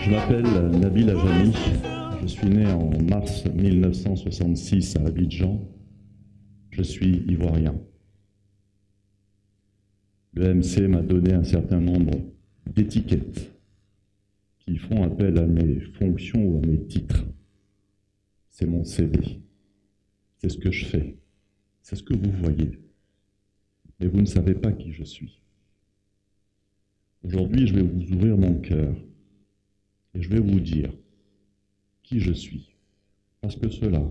Je m'appelle Nabil Ajami, je suis né en mars 1966 à Abidjan, je suis ivoirien. Le MC m'a donné un certain nombre d'étiquettes qui font appel à mes fonctions ou à mes titres. C'est mon CV, c'est ce que je fais, c'est ce que vous voyez, mais vous ne savez pas qui je suis. Aujourd'hui, je vais vous ouvrir mon cœur et je vais vous dire qui je suis. Parce que cela,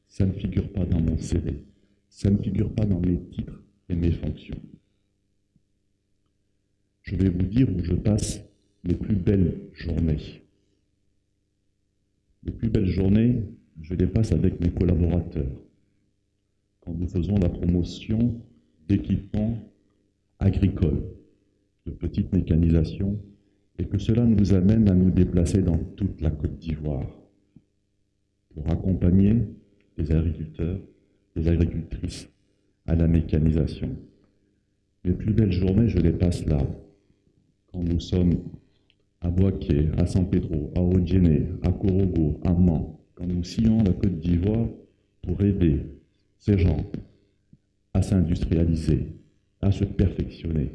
ça ne figure pas dans mon CV, ça ne figure pas dans mes titres et mes fonctions. Je vais vous dire où je passe les plus belles journées. Les plus belles journées, je les passe avec mes collaborateurs. Quand nous faisons la promotion d'équipements agricoles, de petites mécanisations, et que cela nous amène à nous déplacer dans toute la Côte d'Ivoire pour accompagner les agriculteurs, les agricultrices à la mécanisation. Les plus belles journées, je les passe là, quand nous sommes à Boaké, à San Pedro, à Odjéné, à Korogo, à Mans, quand nous sillons la Côte d'Ivoire pour aider ces gens à s'industrialiser, à se perfectionner,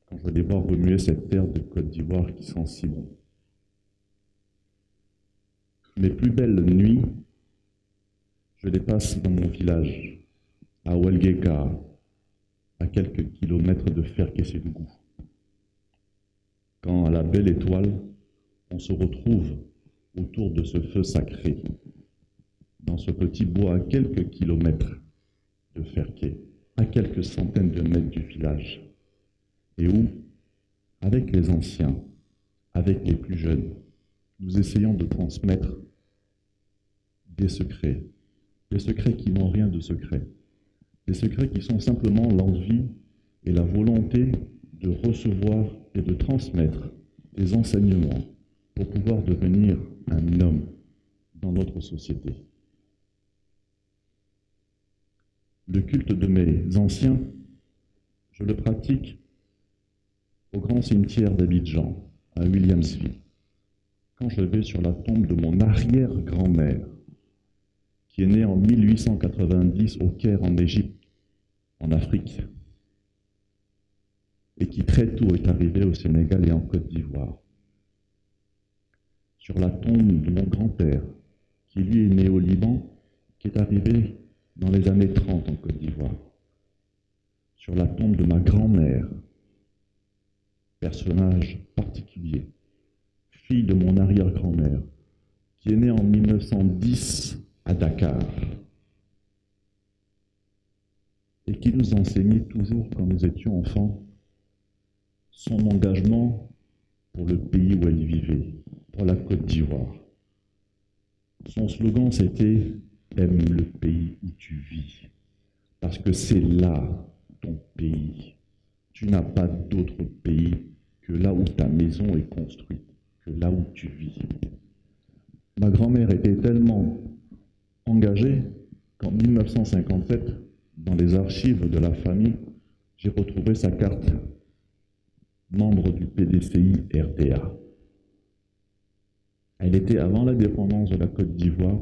quand je les vois remuer cette terre de Côte d'Ivoire qui sent si bon. Mes plus belles nuits, je les passe dans mon village, à Ouelgueka, à quelques kilomètres de Ferkessédougou. Quand, à la belle étoile, on se retrouve autour de ce feu sacré, dans ce petit bois à quelques kilomètres de Ferké, à quelques centaines de mètres du village, et où, avec les anciens, avec les plus jeunes, nous essayons de transmettre des secrets qui n'ont rien de secret, des secrets qui sont simplement l'envie et la volonté de recevoir et de transmettre des enseignements pour pouvoir devenir un homme dans notre société. Le culte de mes anciens, je le pratique au grand cimetière d'Abidjan, à Williamsville, quand je vais sur la tombe de mon arrière-grand-mère, qui est née en 1890 au Caire, en Égypte, en Afrique, et qui très tôt est arrivée au Sénégal et en Côte d'Ivoire. Sur la tombe de mon grand-père, qui lui est né au Liban, qui est arrivé dans les années 30 en Côte d'Ivoire. Sur la tombe de ma grand-mère, personnage particulier, fille de mon arrière-grand-mère, qui est née en 1910 à Dakar, et qui nous enseignait toujours, quand nous étions enfants, son engagement pour le pays où elle vivait, pour la Côte d'Ivoire. Son slogan, c'était « Aime le pays où tu vis », parce que c'est là ton pays. Tu n'as pas d'autre pays que là où ta maison est construite, que là où tu vis. Ma grand-mère était tellement engagée qu'en 1957, dans les archives de la famille, j'ai retrouvé sa carte membre du PDCI RDA. Elle était, avant l'indépendance de la Côte d'Ivoire,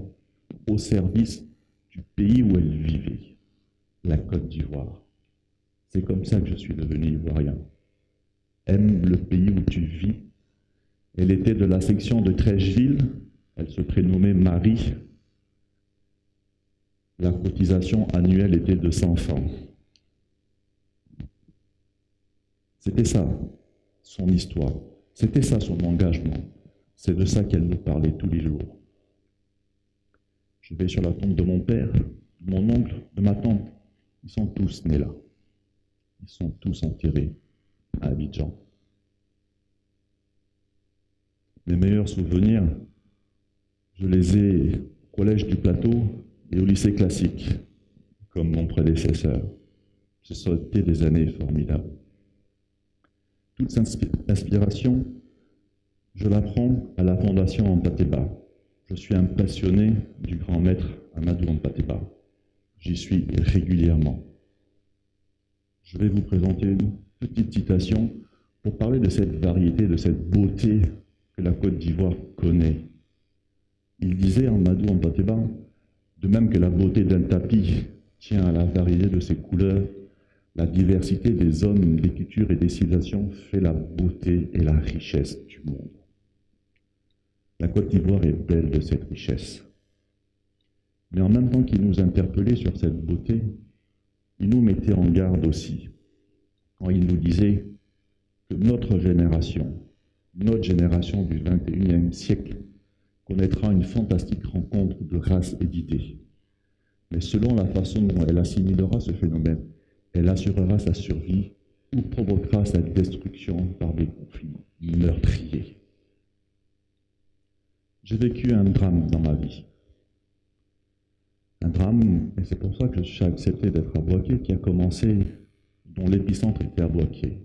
au service du pays où elle vivait, la Côte d'Ivoire. C'est comme ça que je suis devenu ivoirien. Aime le pays où tu vis. Elle était de la section de Trècheville, elle se prénommait Marie. La cotisation annuelle était de 100 francs. C'était ça, son histoire. C'était ça, son engagement. C'est de ça qu'elle nous parlait tous les jours. Je vais sur la tombe de mon père, de mon oncle, de ma tante. Ils sont tous nés là. Ils sont tous enterrés à Abidjan. Mes meilleurs souvenirs, je les ai au collège du Plateau et au lycée classique, comme mon prédécesseur. Ce sont été des années formidables. Toute cette inspiration, je l'apprends à la Fondation Ampateba. Je suis un passionné du grand maître Amadou Ampateba. J'y suis régulièrement. Je vais vous présenter une petite citation pour parler de cette variété, de cette beauté que la Côte d'Ivoire connaît. Il disait, Amadou Hampâté-Bâ, de même que la beauté d'un tapis tient à la variété de ses couleurs, la diversité des hommes, des cultures et des civilisations fait la beauté et la richesse du monde. La Côte d'Ivoire est belle de cette richesse. Mais en même temps qu'il nous interpellait sur cette beauté, il nous mettait en garde aussi, quand il nous disait que notre génération du XXIe siècle, connaîtra une fantastique rencontre de races et d'idées. Mais selon la façon dont elle assimilera ce phénomène, elle assurera sa survie ou provoquera sa destruction par des conflits meurtriers. J'ai vécu un drame dans ma vie. Un drame, et c'est pour ça que j'ai accepté d'être à Bouaké, qui a commencé, dont l'épicentre était à Bouaké.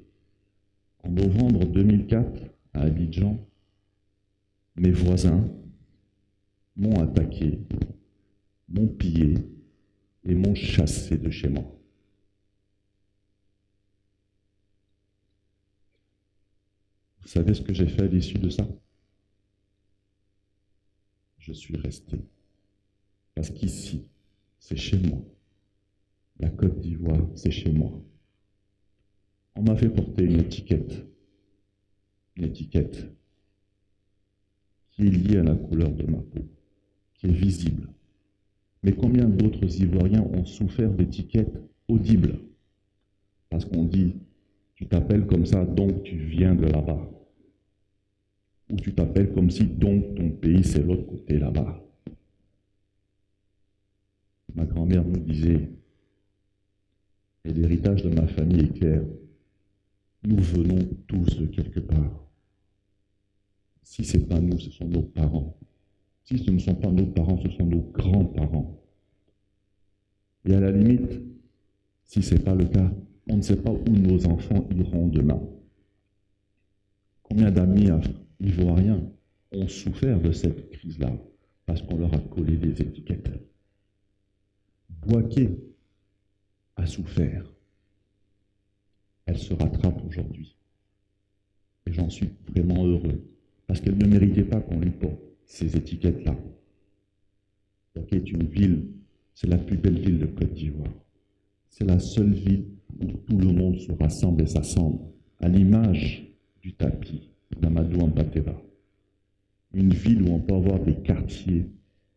En novembre 2004, à Abidjan, mes voisins m'ont attaqué, m'ont pillé et m'ont chassé de chez moi. Vous savez ce que j'ai fait à l'issue de ça? Je suis resté. Parce qu'ici, c'est chez moi. La Côte d'Ivoire, c'est chez moi. On m'a fait porter une étiquette qui est liée à la couleur de ma peau, qui est visible. Mais combien d'autres Ivoiriens ont souffert d'étiquettes audibles? Parce qu'on dit, tu t'appelles comme ça, donc tu viens de là-bas. Ou tu t'appelles comme si, donc ton pays, c'est l'autre côté là-bas. Ma grand-mère nous disait, et l'héritage de ma famille est clair, nous venons tous de quelque part. Si ce n'est pas nous, ce sont nos parents. Si ce ne sont pas nos parents, ce sont nos grands-parents. Et à la limite, si ce n'est pas le cas, on ne sait pas où nos enfants iront demain. Combien d'amis ivoiriens ont souffert de cette crise-là parce qu'on leur a collé des étiquettes? Bouaké a souffert. Elle se rattrape aujourd'hui. Et j'en suis vraiment heureux, parce qu'elle ne méritait pas qu'on lui porte ces étiquettes-là. Bouaké est une ville, c'est la plus belle ville de Côte d'Ivoire. C'est la seule ville où tout le monde se rassemble et s'assemble, à l'image du tapis d'Amadou Hampâté-Bâ. Une ville où on peut avoir des quartiers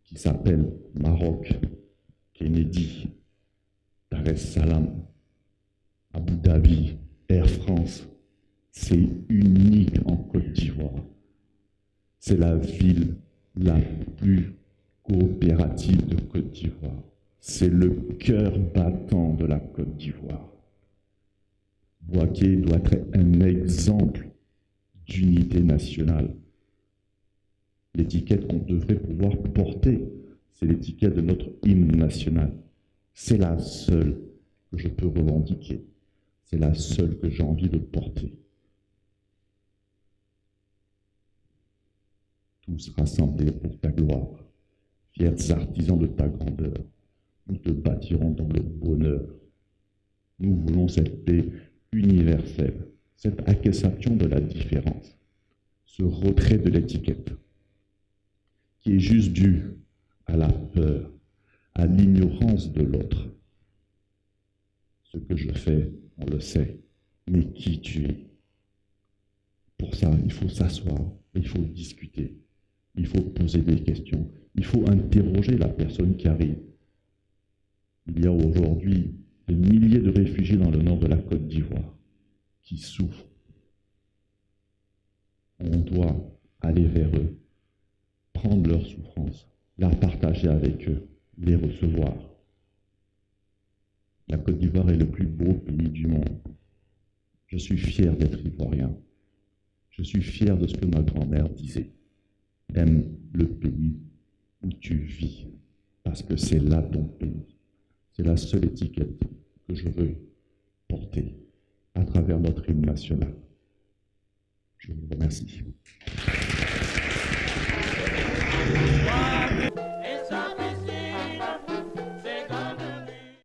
qui s'appellent Maroc, Kennedy, Dar es Salaam, Abu Dhabi, Air France. C'est unique en Côte d'Ivoire. C'est la ville la plus coopérative de Côte d'Ivoire. C'est le cœur battant de la Côte d'Ivoire. Bouaké doit être un exemple d'unité nationale. L'étiquette qu'on devrait pouvoir porter, c'est l'étiquette de notre hymne national. C'est la seule que je peux revendiquer. C'est la seule que j'ai envie de porter. Tous rassemblés pour ta gloire, fiers artisans de ta grandeur, nous te bâtirons dans le bonheur. Nous voulons cette paix universelle, cette acceptation de la différence, ce retrait de l'étiquette, qui est juste dû à la peur, à l'ignorance de l'autre. Ce que je fais, on le sait, mais qui tu es? Pour ça, il faut s'asseoir, il faut discuter, il faut poser des questions, il faut interroger la personne qui arrive. Il y a aujourd'hui des milliers de réfugiés dans le nord de la Côte d'Ivoire qui souffrent. On doit aller vers eux, prendre leur souffrance, la partager avec eux, les recevoir. La Côte d'Ivoire est le plus beau pays du monde. Je suis fier d'être ivoirien. Je suis fier de ce que ma grand-mère disait. Aime le pays où tu vis, parce que c'est là ton pays. C'est la seule étiquette que je veux porter à travers notre hymne national. Je vous remercie.